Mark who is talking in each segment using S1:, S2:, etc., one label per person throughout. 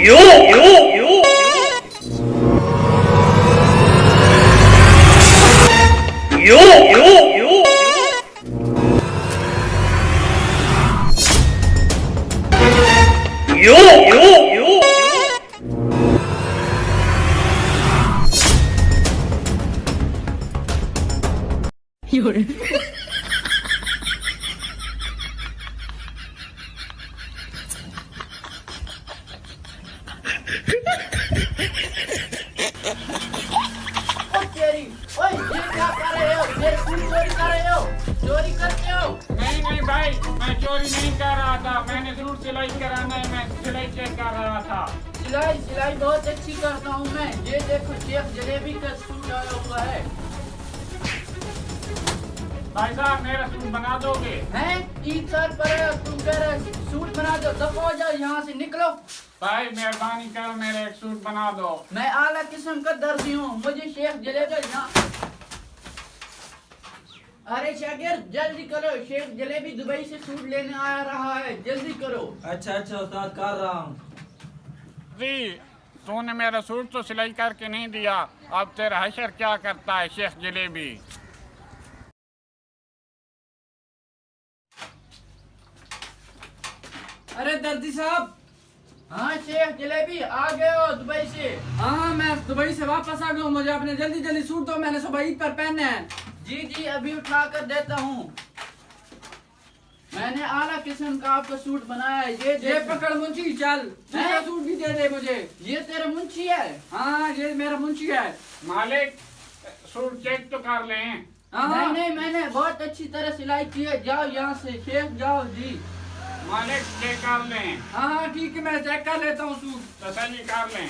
S1: यो यो यो यो यो यो यो यो यो
S2: तेरी ओए ये क्या कर रहे हो? मेरे फूल चोरी कर रहे हो? चोरी करते हो?
S3: नहीं भाई, मैं चोरी नहीं कर रहा था। मैंने जरूर सिलाई कराना है, मैं सिलाई चेक कर रहा था।
S2: सिलाई बहुत अच्छी करता हूँ मैं। ये देखो शेफ जलेबी का सूट आया हुआ है।
S3: भाई साहब मेरा सूट बना दोगे?
S2: हैं? 3 साल पर तुम कह रहे सूट बना दो, दफा हो जाओ यहाँ से, निकलो।
S3: भाई मेहरबानी करो, मेरा एक सूट बना दो।
S2: मैं आला किस्म का दर्जी हूँ, मुझे शेफ जलेबी यहाँ। अरे शागिर्द जल्दी करो, शेफ जलेबी दुबई से सूट लेने आ रहा है, जल्दी करो।
S4: अच्छा उस्ताद कर रहा हूँ।
S3: जी, तूने मेरा सूट तो सिलाई करके नहीं दिया, अब तेरा हशर क्या करता है शेख जलेबी?
S5: अरे दर्जी साहब।
S2: हाँ शेफ जलेबी आ गए हो दुबई से?
S5: हाँ मैं दुबई से वापस आ गया हूँ। मुझे अपने जल्दी सूट दो, मैंने सुबह ईद पर पहने हैं।
S2: जी अभी उठा कर देता हूँ। मैंने आला किस्म का आपका सूट बनाया है।
S5: ये पकड़ मुंशी, चल दूसरा सूट भी दे दे मुझे।
S2: ये तेरा मुंशी है?
S5: हाँ ये मेरा मुंशी है।
S3: मालिक सूट चेक तो कर लें।
S5: हाँ
S2: नहीं मैंने बहुत अच्छी तरह सिलाई की है। जाओ यहाँ से शेफ, जाओ जी।
S3: मालिक चेक कर लें।
S5: हाँ ठीक है, मैं चेक कर लेता हूँ सूट।
S3: तसल्ली कर लें।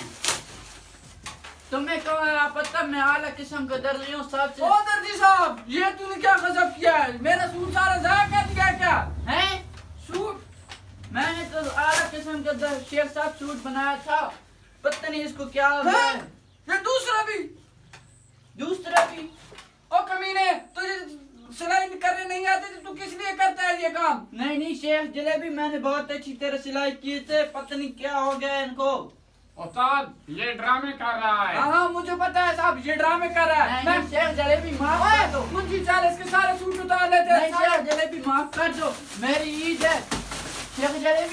S2: तुम्हें कहा पता, मैं आला किस्म का दर्जी हूँ सबसे।
S5: ओ दर्जी साहब, ये तूने क्या गजब किया है? मेरा सूट सारा जाया कर दिया क्या?
S2: हैं?
S5: सूट
S2: मैंने तो आला किस्म का शेफ साहब सूट बनाया था, पता नहीं इसको क्या हो गया
S5: है?
S2: है।
S5: ये दूसरा भी? ओ कमीने, तुझे सिलाई करने नहीं आती तो तू किस लिए करता है ये काम?
S2: नहीं शेफ जलेबी, मैंने बहुत अच्छी तरह सिलाई किए थे, पता नहीं क्या हो गया इनको।
S3: उस्ताद ये ड्रामे कर रहा है।
S5: हाँ मुझे पता है साहब, ये ड्रामे कर रहा है।
S2: नहीं शेफ जलेबी माफ कर दो।
S5: मुंशी चल इसके सारे सूट उतार लेते हैं।
S2: नहीं शेफ जलेबी माफ कर दो, मेरी ईद है। शेफ जलेबी